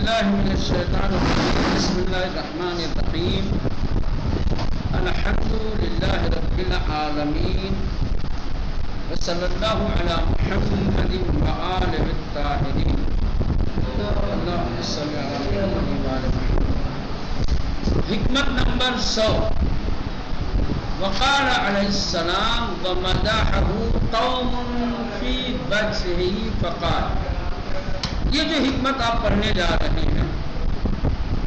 باللہ من الشیطان الرجیم بسم اللہ الرحمن الرحیم الحمد للہ رب العالمین وصلی اللہ علی محمد وآلہ الطاہرین اللہم صلی علی محمد وآلہ محمد. حکمت نمبر 100. وقال علیہ السلام ومدحہ قوم فی وجہہ فقال. یہ جو حکمت آپ پڑھنے جا رہے ہیں،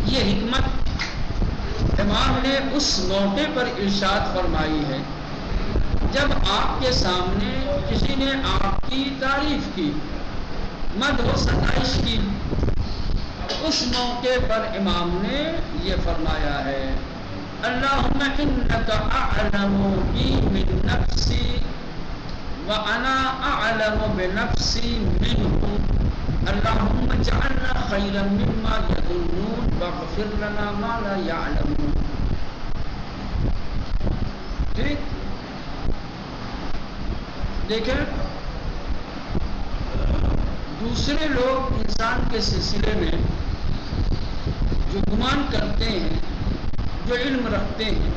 یہ حکمت امام نے اس موقع پر ارشاد فرمائی ہے جب آپ کے سامنے کسی نے آپ کی تعریف کی، مدح و ستائش کی. اس موقع پر امام نے یہ فرمایا ہے اللہم انک اعلم بی من نفسی وانا اعلم بنفسی منہ اللہم اجعلنا خیرا مما یظنون واغفر لنا ما لا یعلمون. ٹھیک، دیکھیں دوسرے لوگ انسان کے سلسلے میں جو گمان کرتے ہیں، جو علم رکھتے ہیں،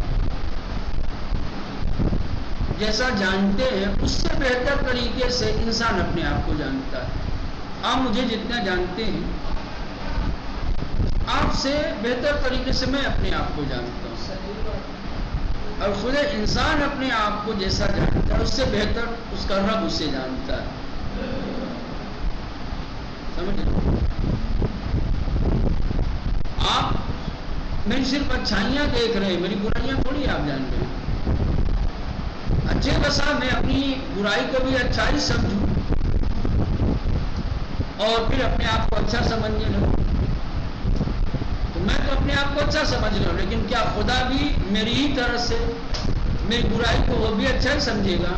جیسا جانتے ہیں، اس سے بہتر طریقے سے انسان اپنے آپ کو جانتا ہے. آپ مجھے جتنا جانتے ہیں، آپ سے بہتر طریقے سے میں اپنے آپ کو جانتا ہوں، اور خود انسان اپنے آپ کو جیسا جانتا ہے اس سے بہتر اس کا رب اسے جانتا ہے. سمجھ؟ آپ میری صرف اچھائیاں دیکھ رہے ہیں، میری برائیاں تھوڑی آپ جان رہے ہیں. اچھے بسا میں اپنی برائی کو بھی اچھائی سمجھوں اور پھر اپنے آپ کو اچھا سمجھنے لگوں. تو میں تو اپنے آپ کو اچھا سمجھ رہا ہوں، لیکن کیا خدا بھی میری ہی طرح سے میری برائی کو وہ بھی اچھا ہی سمجھے گا؟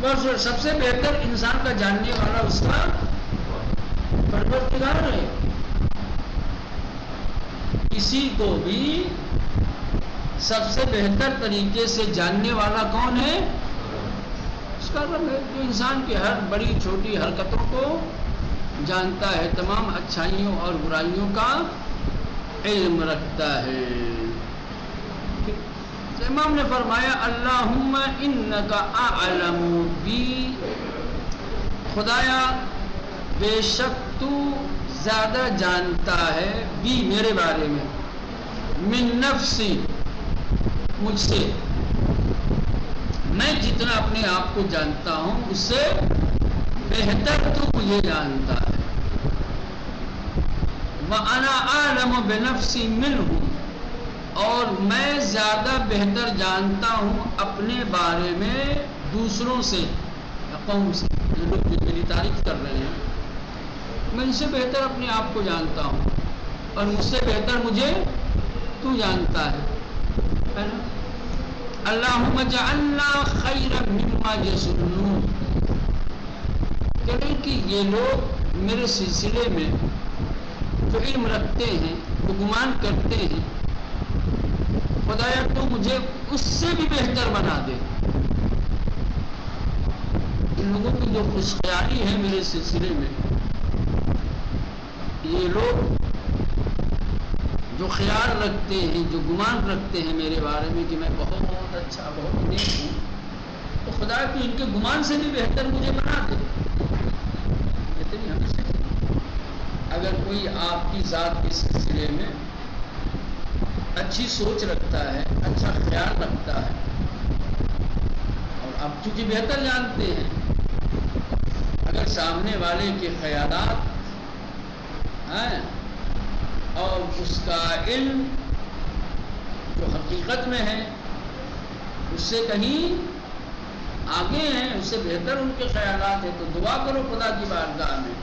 بس سب سے بہتر انسان کا جاننے والا اس کا پروردگار ہے. کسی کو بھی سب سے بہتر طریقے سے جاننے والا کون ہے؟ اس کا رب ہے، جو انسان کی ہر بڑی چھوٹی حرکتوں کو جانتا ہے، تمام اچھائیوں اور برائیوں کا علم رکھتا ہے. امام نے فرمایا اللہم انک اعلم بی، خدایا بے شک تو زیادہ جانتا ہے بی میرے بارے میں، من نفسی مجھ سے، میں جتنا اپنے آپ کو جانتا ہوں اس سے بہتر تو مجھے جانتا ہے. وَأَنَا أَعْلَمُ بِنَفْسِي مِنْهُ، اور میں زیادہ بہتر جانتا ہوں اپنے بارے میں دوسروں سے، قوم سے، جو لوگ میری تعریف کر رہے ہیں، میں ان سے بہتر اپنے آپ کو جانتا ہوں اور مجھ سے بہتر مجھے تو جانتا ہے نا. اللہم اجعلنا خیرا مما یظنون، کہتے کہ یہ لوگ میرے سلسلے میں جو علم رکھتے ہیں، جو گمان کرتے ہیں، خدایا تو مجھے اس سے بھی بہتر بنا دے. ان لوگوں کی جو خوش خیالی ہے میرے سلسلے میں، یہ لوگ جو خیال رکھتے ہیں، جو گمان رکھتے ہیں میرے بارے میں کہ میں بہت اچھا، بہت نیک ہوں، تو خدا تو ان کے گمان سے بھی بہتر مجھے بنا دے. کہتے ہیں ہمیشہ اگر کوئی آپ کی ذات کے سلسلے میں اچھی سوچ رکھتا ہے، اچھا خیال رکھتا ہے، اور آپ چونکہ بہتر جانتے ہیں، اگر سامنے والے کے خیالات ہیں اور اس کا علم جو حقیقت میں ہے اس سے کہیں آگے ہیں، اس سے بہتر ان کے خیالات ہیں، تو دعا کرو خدا کی بارگاہ میں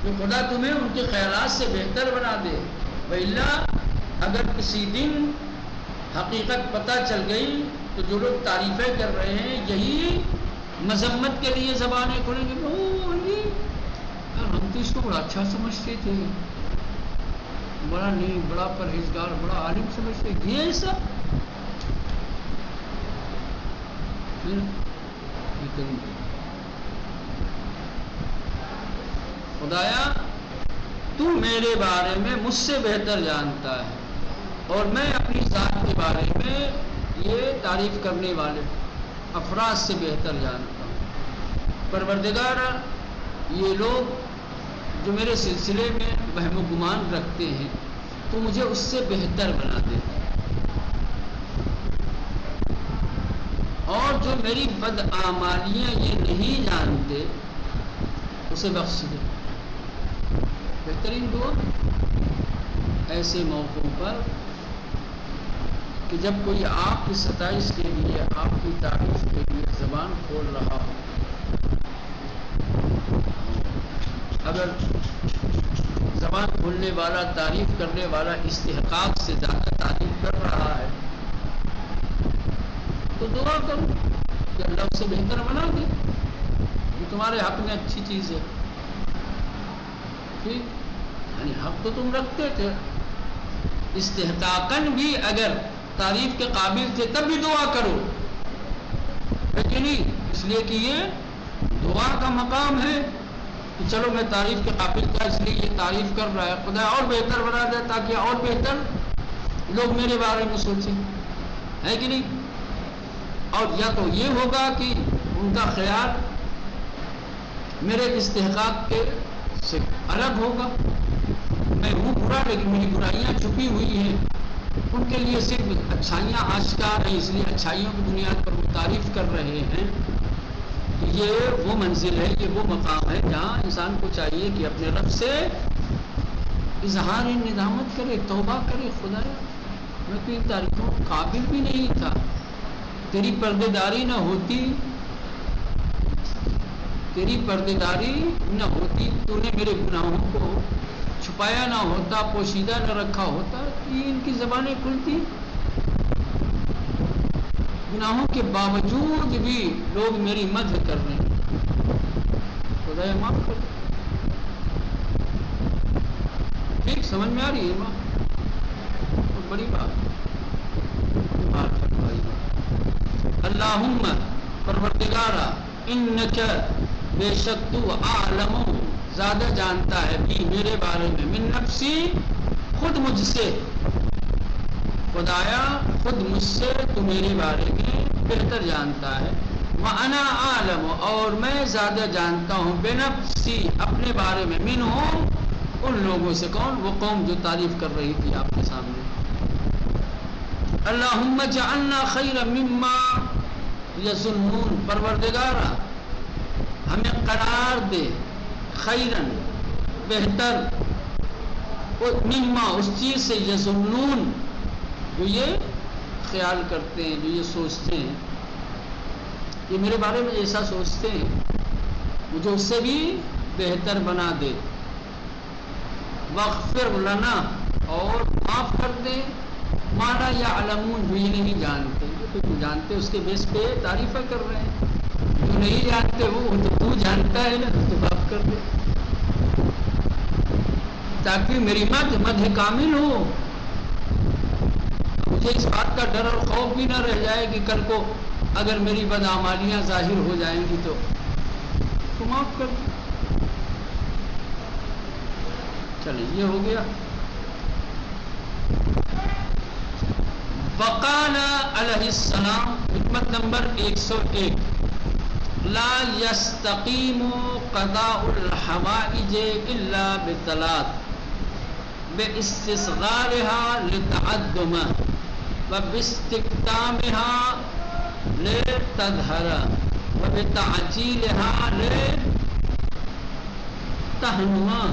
کہ خدا تمہیں ان کے خیالات سے بہتر بنا دے. وَإِلَّا اگر کسی دن حقیقت پتہ چل گئی تو جو لوگ تعریفیں کر رہے ہیں یہی مذمت کے لیے زبانیں کھولیں گے. ہم تو اس کو بڑا اچھا سمجھتے تھے، بڑا نیک، بڑا پرہیزگار، بڑا عالم سمجھتے، یہ سب خدایا تو میرے بارے میں مجھ سے بہتر جانتا ہے، اور میں اپنی ذات کے بارے میں یہ تعریف کرنے والے افراد سے بہتر جانتا ہوں۔ پروردگار، یہ لوگ جو میرے سلسلے میں وہم و گمان رکھتے ہیں تو مجھے اس سے بہتر بنا دے، اور جو میری بدعمالیاں یہ نہیں جانتے اسے بخش دے۔ بہترین دعا ایسے موقعوں پر کہ جب کوئی آپ کی ستائش کے لیے، آپ کی تعریف کے لیے زبان کھول رہا ہو، اگر زبان کھولنے والا، تعریف کرنے والا استحقاق سے زیادہ تعریف کر رہا ہے تو دعا کرو کہ اللہ اسے بہتر بنا دے، یہ تمہارے حق میں اچھی چیز ہے۔ ٹھیک، یعنی حق تو تم رکھتے تھے، استحقاقاً بھی اگر تعریف کے قابل تھے تب بھی دعا کرو، لیکن نہیں، اس لیے کہ یہ دعا کا مقام ہے کہ چلو میں تعریف کے قابل تھا اس لیے یہ تعریف کر رہا ہے، خدا اور بہتر بنا دے تاکہ اور بہتر لوگ میرے بارے میں سوچیں، ہے کہ نہیں؟ اور یا تو یہ ہوگا کہ ان کا خیال میرے استحقاق کے سے الگ ہوگا، میں ہوں برا لیکن میری برائیاں چھپی ہوئی ہیں، ان کے لیے صرف اچھائیاں آشکار ہیں، اس لیے اچھائیوں کی بنیاد پر وہ تعریف کر رہے ہیں۔ یہ وہ منزل ہے، یہ وہ مقام ہے جہاں انسان کو چاہیے کہ اپنے رب سے اظہار ندامت کرے، توبہ کرے، خدایا میں تو ان تعریفوں قابل بھی نہیں تھا، تیری پردے داری نہ ہوتی، تیری پردے داری نہ ہوتی، تو نے میرے گناہوں کو چھپایا نہ ہوتا، پوشیدہ نہ رکھا ہوتا، یہ ان کی زبانیں کھلتی، گناہوں کے باوجود بھی لوگ میری مدح کر رہے ہیں، خدا معاف کر۔ ٹھیک سمجھ میں آ رہی ہے ماں؟ بہت بڑی بات اللہم پروردگارا انک بے شک تو عالم زیادہ جانتا ہے بھی میرے بارے میں، من نفسی خود مجھ سے، خدایا خود مجھ سے تو میرے بارے میں بہتر جانتا ہے، وَأَنَا عَالَمُ اور میں زیادہ جانتا ہوں بنفسی اپنے بارے میں، منہم ان لوگوں سے، کون؟ وہ قوم جو تعریف کر رہی تھی آپ کے سامنے۔ اللہم جعلنا خیرا مما یظنون پروردگارا ہمیں قرار دے خیرن بہتر، مما اس چیز سے، یظنون جو یہ خیال کرتے ہیں، جو یہ سوچتے ہیں، یہ میرے بارے میں ایسا سوچتے ہیں، مجھے اس سے بھی بہتر بنا دے، واغفر لنا اور معاف کر دے، مالا یعلمون جو یہ نہیں جانتے، جو تو جانتے اس کے بیس پہ تعریفیں کر رہے ہیں، جو نہیں جانتے وہ تو جانتا ہے نا، تو معاف کر دے تاکہ میری مدح کامل ہو، مجھے اس بات کا ڈر اور خوف بھی نہ رہ جائے کہ کل کو اگر میری بدعمالیاں ظاہر ہو جائیں گی تو معاف کر دے۔ چلیے یہ ہو گیا۔ وقال علیہ السلام حکمت نمبر 101 لا يستقیم قضاء الحوائج الا بثلاث باستصغارها لتعدم وباستكتامها لتظهر وبتعجيلها لتهنوا۔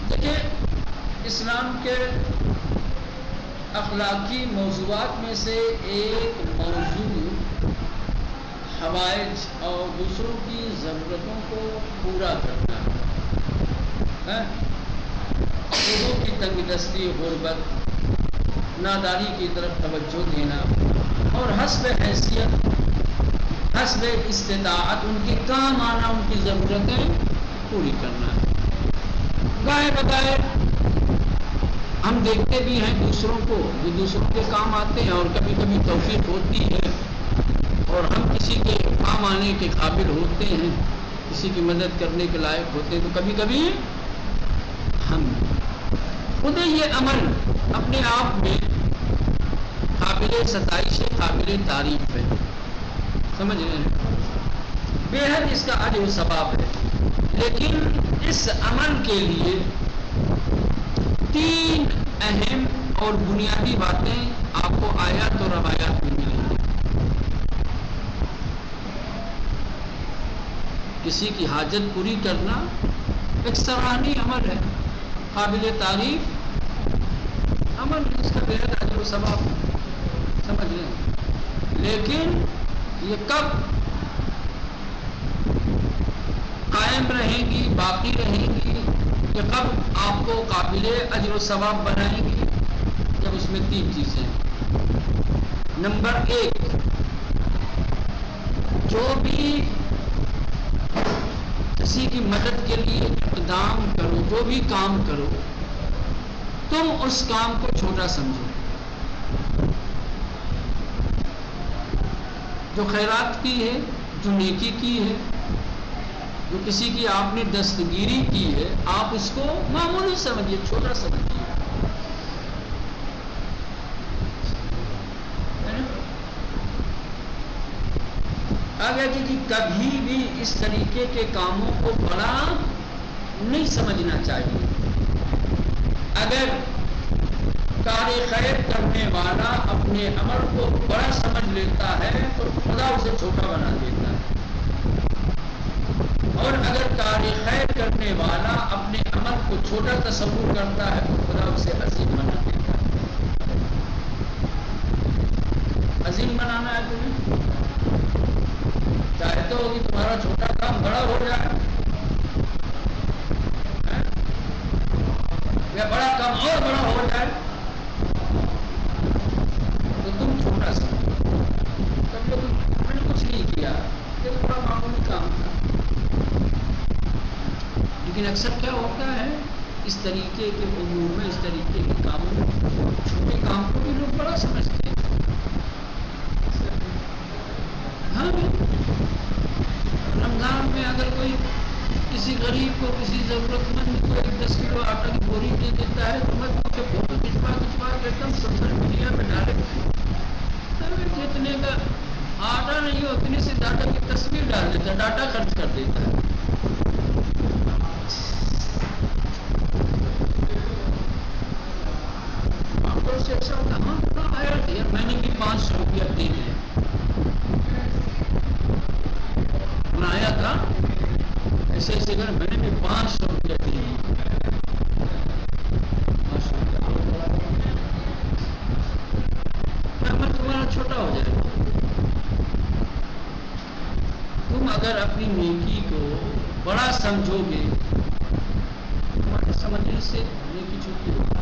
دیکھیں اسلام کے اخلاقی موضوعات میں سے ایک موضوع حوائج اور دوسروں کی ضرورتوں کو پورا کرنا ہے، لوگوں کی تنگ دستی، غربت، ناداری کی طرف توجہ دینا، اور حسب حیثیت، حسب استطاعت ان کے کام آنا، ان کی ضرورتیں پوری کرنا ہے۔ گائے بگائے ہم دیکھتے بھی ہیں دوسروں کو جو دوسروں کے کام آتے ہیں، اور کبھی کبھی توفیق ہوتی ہے اور ہم کسی کے کام آنے کے قابل ہوتے ہیں، کسی کی مدد کرنے کے لائق ہوتے ہیں، تو کبھی کبھی ہم خود یہ عمل اپنے آپ میں قابل ستائش ہے، قابل تعریف ہے، سمجھ رہے ہیں؟ بے حد اس کا اجر و ثواب ہے، لیکن اس عمل کے لیے 3 اہم اور بنیادی باتیں آپ کو آیات اور روایات میں ملیں گی۔ کسی کی حاجت پوری کرنا ایک سراہنی عمل ہے، قابل تعریف عمل ہے، اس کا بے حد اجر و ثواب ہے، سمجھ لیں۔ لیکن یہ کب قائم رہیں گی، باقی رہیں گی، کہ کب آپ کو قابل اجر و ثواب بنائیں گی؟ جب اس میں 3 چیزیں ہیں۔ نمبر 1، جو بھی کسی کی مدد کے لیے اقدام کرو، جو بھی کام کرو، تم اس کام کو چھوٹا سمجھو۔ جو خیرات کی ہے، جو نیکی کی ہے، جو کسی کی آپ نے دستگیری کی ہے، آپ اس کو معمولی سمجھیے، چھوٹا سمجھیے۔ آگے کہ کبھی بھی اس طریقے کے کاموں کو بڑا نہیں سمجھنا چاہیے۔ اگر کار خیر کرنے والا اپنے عمل کو بڑا سمجھ لیتا ہے تو خدا اسے چھوٹا بنا دیتا ہے، اور اگر کار خیر کرنے والا اپنے عمل کو چھوٹا تصور کرتا ہے تو خدا اسے عظیم بنا دیتا ہے۔ عظیم بنانا ہے تمہیں، چاہتے ہو کہ تمہارا چھوٹا کام بڑا ہو جائے، یا بڑا کام اور بڑا ہو جائے، تو تم چھوٹا سمجھو، تب تو میں نے کچھ نہیں کیا، یہ تو بڑا معمولی کام تھا۔ لیکن اکثر کیا ہوتا ہے، اس طریقے کے امور میں، اس طریقے کے کاموں میں چھوٹے کام کو بھی لوگ بڑا سمجھتے ہیں۔ ہاں، رمضان میں اگر کوئی کسی غریب کو، کسی ضرورت مند کو 10 کلو آٹا کی بوری دے دیتا ہے تو میں اسے فوٹو کھچوا کے ایک دم سوشل میڈیا پہ ڈالے، جتنے کا آٹا نہیں ہو اتنے سے ڈاٹا کی تصویر ڈال دیتا ہے، ڈاٹا خرچ کر دیتا ہے۔ سے ایسا ہوتا ہے، ہاں آیا تھا، میں نے بھی 500 روپیہ دے دیا، میں آیا تھا ایسے ایسے کر، میں نے بھی 500 روپیہ دے دیا، عمل تمہارا چھوٹا ہو جائے گا۔ تم اگر اپنی نیکی کو بڑا سمجھو گے، تمہارے سمجھنے سے نیکی چھوٹی ہوگی۔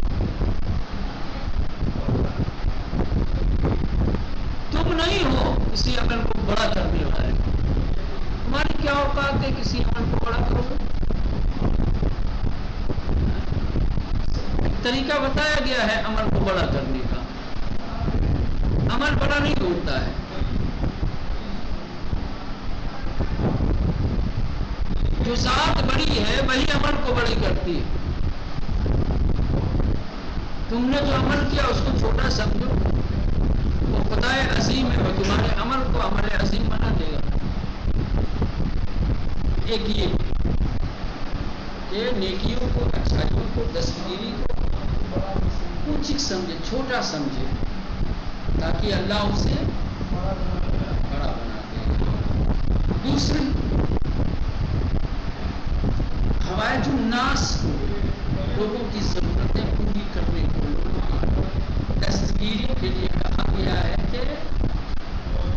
تم نہیں ہو کسی عمل کو بڑا کرنے والے، تمہاری کیا اوقات ہے کسی عمل کو بڑا کرو؟ ایک طریقہ بتایا گیا ہے عمل کو بڑا کرنے کا، عمل بڑا نہیں ہوتا ہے، جو ذات بڑی ہے وہی عمل کو بڑی کرتی ہے۔ تم نے جو عمل کیا اس کو چھوٹا سمجھو، وہ خدا عظیم ہے، وہ تمہارے عمل کو عمل عظیم بنا دے گا۔ ایک یہ کہ نیکیوں کو، اچھائیوں کو، دستگیری کو اونچی سمجھے، چھوٹا سمجھے، تاکہ اللہ اسے بڑا بنا دے۔ دوسری، حوائج الناس کو، لوگوں کی ضرورتیں پوری کرنے کو، لوگوں کی دستگیری کے لیے کہا گیا ہے کہ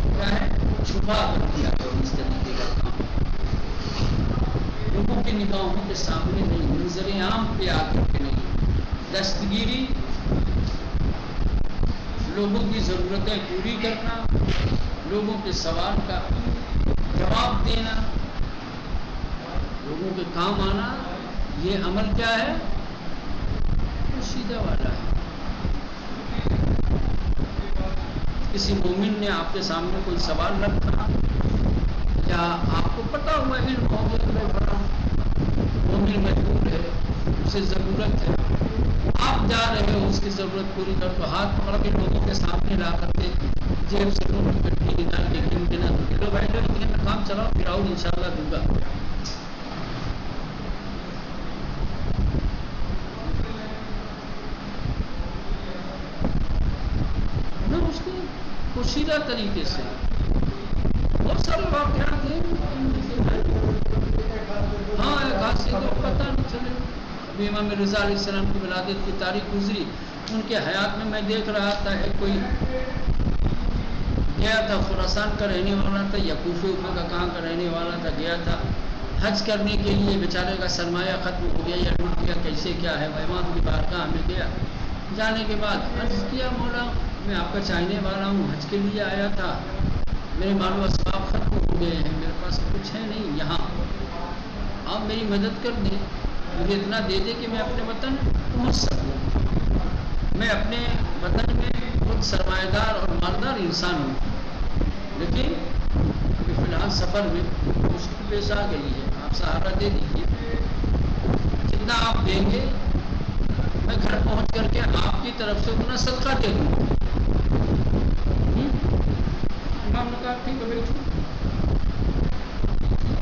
کیا ہے، چھپا کر کیا کرو اس طریقے کا کام، لوگوں کی نگاہوں کے سامنے نہیں، منظر عام پہ آ کر کے نہیں۔ دستگیری، لوگوں کی ضرورتیں پوری کرنا، لوگوں کے سوال کا جواب دینا، لوگوں کے کام آنا، یہ عمل کیا ہے، سیدھا والا ہے۔ کسی مومن نے آپ کے سامنے کوئی سوال رکھا، کیا آپ کو پتا ہوا علم ہو گیا میں بڑا مومن مجبور ہے، اسے ضرورت ہے، آپ جا رہے ہو اس کی ضرورت پوری کر، تو ہاتھ پکڑ کے لوگوں کے سامنے لا کر کے جیب سے نوٹ کی گٹی نکال کے گن کے نہ دو بھائی لو اتنے میں کام چلاؤ پھر آؤ انشاءاللہ دوں گا. اس کو پوشیدہ طریقے سے بہت سارے واقعات ہیں. ہاں ایک حادثے کو پتہ نہیں چلے. ابھی امام رضا علیہ السلام کی ولادت کی تاریخ گزری، ان کے حیات میں میں دیکھ رہا تھا ہے کوئی گیا تھا، خراسان کا رہنے والا تھا یا کوفے کا کہاں کا رہنے والا تھا، گیا تھا حج کرنے کے لیے، بیچارے کا سرمایہ ختم ہو گیا یا ٹوٹ گیا، کیسے کیا ہے. وہ امام کی بارگاہ میں گیا، جانے کے بعد عرض کیا مولا میں آپ کا چاہنے والا ہوں، حج کے لیے آیا تھا، میرے مال و اسباب ختم ہو گئے ہیں، میرے پاس کچھ ہے نہیں، یہاں آپ میری مدد کر دیں، مجھے اتنا دے دیں کہ میں اپنے وطن پہنچ سکوں. میں اپنے وطن میں خود سرمایہ دار اور مالدار انسان ہوں، لیکن ابھی فی الحال سفر میں مشکل پیش آ گئی ہے، آپ سہارا دے دیجیے، جتنا آپ دیں گے میں گھر پہنچ کر کے آپ کی طرف سے اتنا صدقہ دے دوں. امام نے کہا ٹھیک ہے بیٹھو.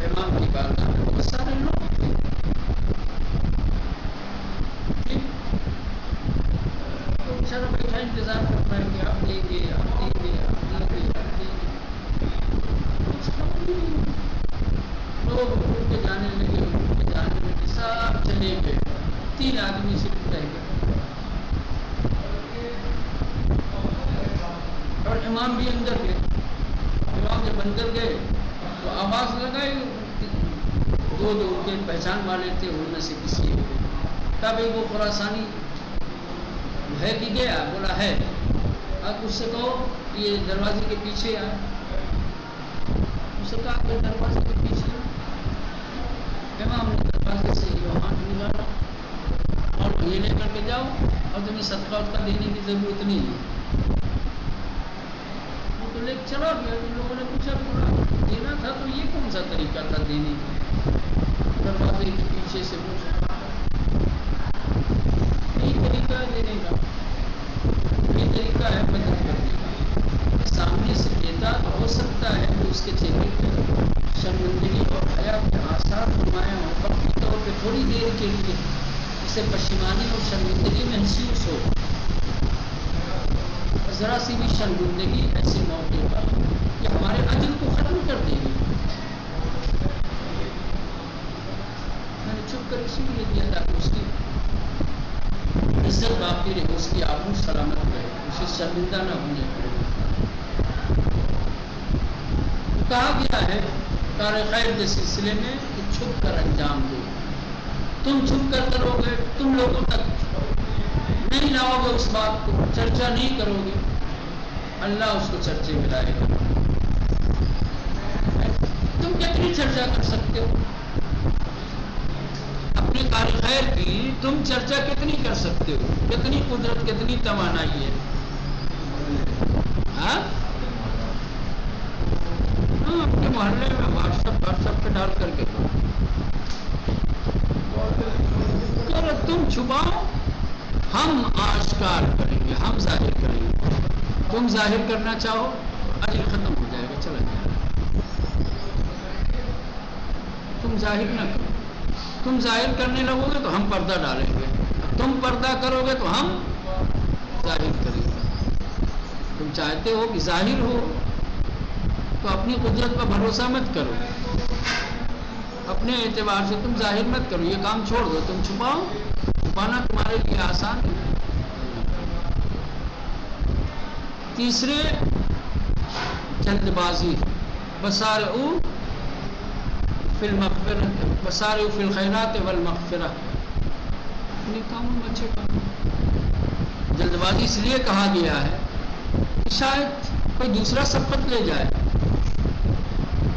امام کی بارگاہ میں بہت سارے لوگ تھے، تو بیچارہ بیٹھا انتظار کرتا ہے کہ آپ دیں گے آپ دیں گے آپ دیں گے آپ دیں گے. لوگ اٹھ کے جانے لگے، اٹھ کے جانے لگے، سب چلے گئے، 3 آدمی صرف رہ گئے اور امام بھی اندر گئے. امام جب اندر گئے تو آواز لگائی، دو کے پہچان والے تھے، ان میں سے کسی تب وہ خراسانی ہے کہ گیا، بولا ہے، اب اس سے کہو یہ دروازے کے پیچھے آئے. اس سے کہا کہ دروازے کے پیچھے. امام نے دروازے سے یہ ہاتھ نکالا اور یہ لے کر کے جاؤ اور تمہیں صدقہ اس کا دینے کی ضرورت نہیں ہے. تو لے چلا گیا. ان لوگوں نے پوچھا تھوڑا دینا تھا تو یہ کون سا طریقہ تھا دینے کا؟ دروازے کے پیچھے سے پوچھا یہی طریقہ ہے دینے کا، یہی طریقہ ہے مدد کرنے کا. سامنے سے دیتا تو ہو سکتا ہے کہ اس کے چہرے پر شرمندگی اور حیا کے آثار نمایاں ہو، وقتی طور پہ تھوڑی دیر کے لیے اسے پشیمانی اور شرمندگی محسوس ہو. ذرا سی بھی شرمندگی ایسے موقع پر کہ ہمارے اجر کو ختم کر دے گی. میں نے چھپ کر اسی لیے دیا تاکہ اس کی عزت باقی رہے، اس کی آبرو سلامت رہے، اسے شرمندہ نہ ہونے پڑے. کہا گیا ہے کار خیر کے سلسلے میں کہ چھپ کر انجام دو. تم چھپ کر کرو گے، تم لوگوں تک نہیں لاؤ گے اس بات کو، چرچا نہیں کرو گے، اللہ اس کو چرچے میں لائے گا. تم کتنی چرچا کر سکتے ہو اپنے کار خیر کی؟ تم چرچا کتنی کر سکتے ہو؟ کتنی قدرت، کتنی توانائی ہے؟ ہاں اپنے محلے میں واٹس ایپ پہ ڈال کر کے تم چھپاؤ، ہم آشکار کریں گے، ہم ظاہر کریں گے. تم ظاہر کرنا چاہو اجر ختم ہو جائے گا، چلا جائے گا. تم ظاہر نہ کرو، تم ظاہر کرنے لگو گے تو ہم پردہ ڈالیں گے، تم پردہ کرو گے تو ہم ظاہر کریں گے. تم چاہتے ہو کہ ظاہر ہو تو اپنی قدرت پر بھروسہ مت کرو، اپنے اعتبار سے تم ظاہر مت کرو، یہ کام چھوڑ دو، تم چھپاؤ. چھپانا تمہارے لیے آسان ہے. تیسرے جلد بازی، بسارعوا فی المغفرۃ، بسارعوا فی الخیرات والمغفرہ. اپنے کاموں میں اچھے کام. جلد بازی اس لیے کہا گیا ہے کہ شاید کوئی دوسرا سبقت لے جائے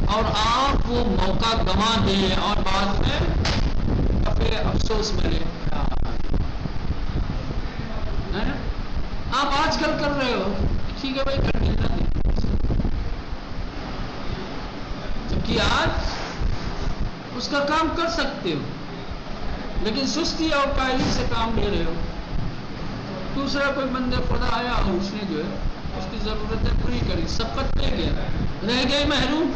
اور آپ وہ موقع گنوا دیں اور بعد میں پھر افسوس ملے. آپ آج کل کر رہے ہو ٹھیک ہے بھائی، کر ملنا نہیں. جب کیونکہ آج اس کا کام کر سکتے ہو، لیکن سستی اور کاہلی سے کام لے رہے ہو. دوسرا کوئی بندے خدا آیا اور اس نے جو ہے اس کی ضرورتیں پوری کری، سبقت لے گیا، رہ گئے محروم.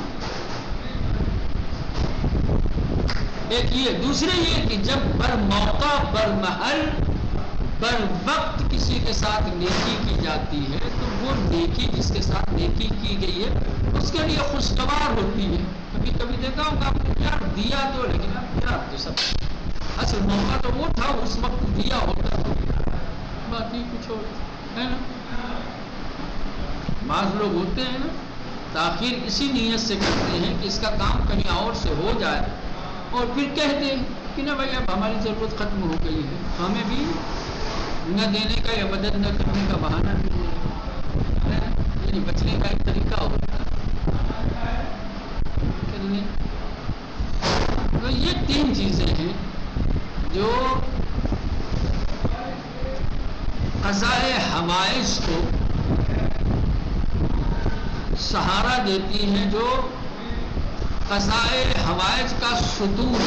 ایک یہ. دوسرے یہ کہ جب بر موقع، بر محل، بر وقت کسی کے ساتھ نیکی کی جاتی ہے تو وہ نیکی جس کے ساتھ نیکی کی گئی ہے اس کے لیے خوشگوار ہوتی ہے. کبھی کبھی دیکھا ہوگا آپ نے، یار دیا تو، لیکن اب یار تو سب اصل موقع تو وہ تھا، اس وقت دیا ہوتا ہے، باقی کچھ اور ہے نا. بعض لوگ ہوتے ہیں نا تاخیر اسی نیت سے کرتے ہیں کہ اس کا کام کہیں اور سے ہو جائے اور پھر کہہ دیں کہ نہ بھائی اب ہماری ضرورت ختم ہو گئی ہے، ہمیں بھی نہ دینے کا یا مدد نہ کرنے کا بہانہ مل جائے. یعنی بچنے کا ایک طریقہ ہوتا ہے. تو یہ تین چیزیں ہیں جو قضائے حوائج کو سہارا دیتی ہیں، جو قضائے حوائج کا ستون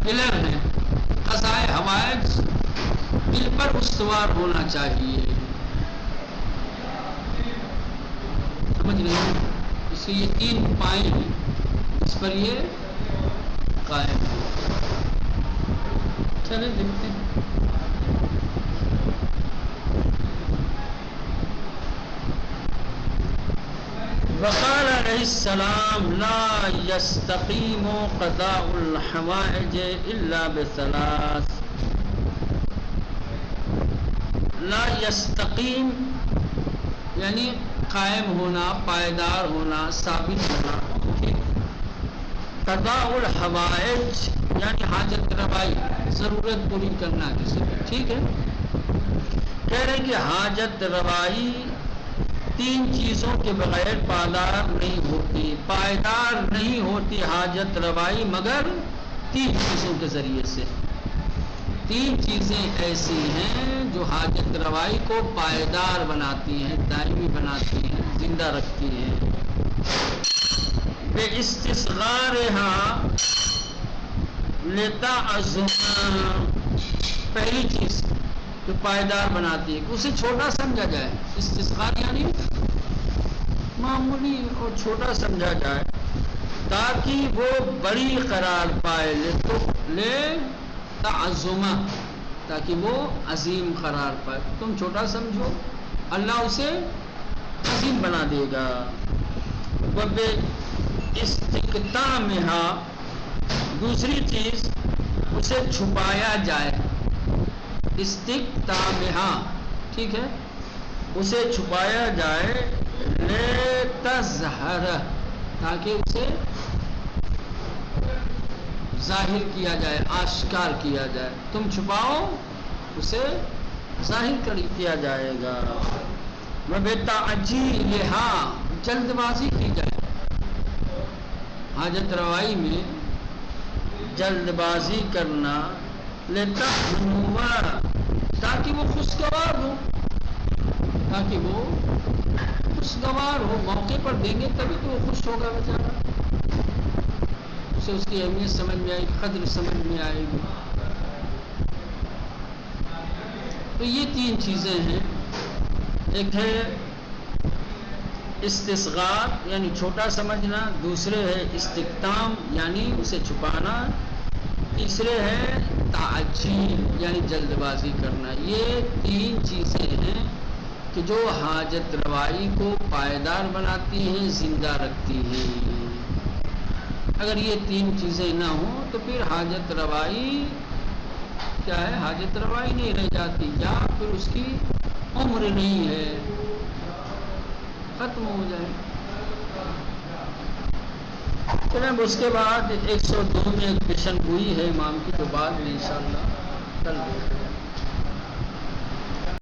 پلر ہے. قضائے حوائج دل پر استوار ہونا چاہیے. سمجھ رہے ہیں؟ اس سے یہ تین پائے ہیں اس پر یہ قائم ہے. چلے دیکھتے ہیں. وقال علیہ السلام لا يستقيم قضاء الحوائج الا بثلاث. لا يستقيم یعنی قائم ہونا، پائیدار ہونا، ثابت ہونا. قضاء الحوائج یعنی حاجت روائی، ضرورت پوری کرنا کسی کی. ٹھیک ہے، کہہ رہے کہ حاجت روائی تین چیزوں کے بغیر پائیدار نہیں ہوتی. پائیدار نہیں ہوتی حاجت روائی مگر تین چیزوں کے ذریعے سے. تین چیزیں ایسی ہیں جو حاجت روائی کو پائیدار بناتی ہیں، دائمی بناتی ہیں، زندہ رکھتی ہیں. بے استصغارہا لتعظم، پہلی چیز جو پائیدار بناتی ہے کہ اسے چھوٹا سمجھا جائے. استصغار یعنی معمولی اور چھوٹا سمجھا جائے تاکہ وہ بڑی قرار پائے. لے تعظم، تاکہ وہ عظیم قرار پائے. تم چھوٹا سمجھو، اللہ اسے عظیم بنا دے گا. وب استقطامہا، دوسری چیز اسے چھپایا جائے. استقطامہا، ٹھیک ہے، اسے چھپایا جائے. لے تظہر، تاکہ اسے ظاہر کیا جائے، آشکار کیا جائے. تم چھپاؤ، اسے ظاہر کیا جائے گا. وبتعجیلہا، جلد بازی کی جائے. حاجت روائی میں جلد بازی کرنا. لتحنو، تاکہ وہ خوشگوار ہو، تاکہ وہ خوشگوار ہو. موقع پر دیں گے تبھی تو وہ خوش ہوگا بیچارہ، اسے اس کی اہمیت سمجھ میں آئے گی، قدر سمجھ میں آئے گی. تو یہ تین چیزیں ہیں. ایک ہے استصغار یعنی چھوٹا سمجھنا، دوسرے ہے استقطام یعنی اسے چھپانا، تیسرے ہے تعجیل یعنی جلد بازی کرنا. یہ تین چیزیں ہیں کہ جو حاجت روائی کو پائیدار بناتی ہیں، زندہ رکھتی ہیں. اگر یہ تین چیزیں نہ ہوں تو پھر حاجت روائی کیا ہے؟ حاجت روائی نہیں رہ جاتی، یا پھر اس کی عمر نہیں ہے، ختم ہو جائے. چلیں اس کے بعد 102 میں ایک پیشن گوئی ہے امام کی، جو بعد میں انشاءاللہ کل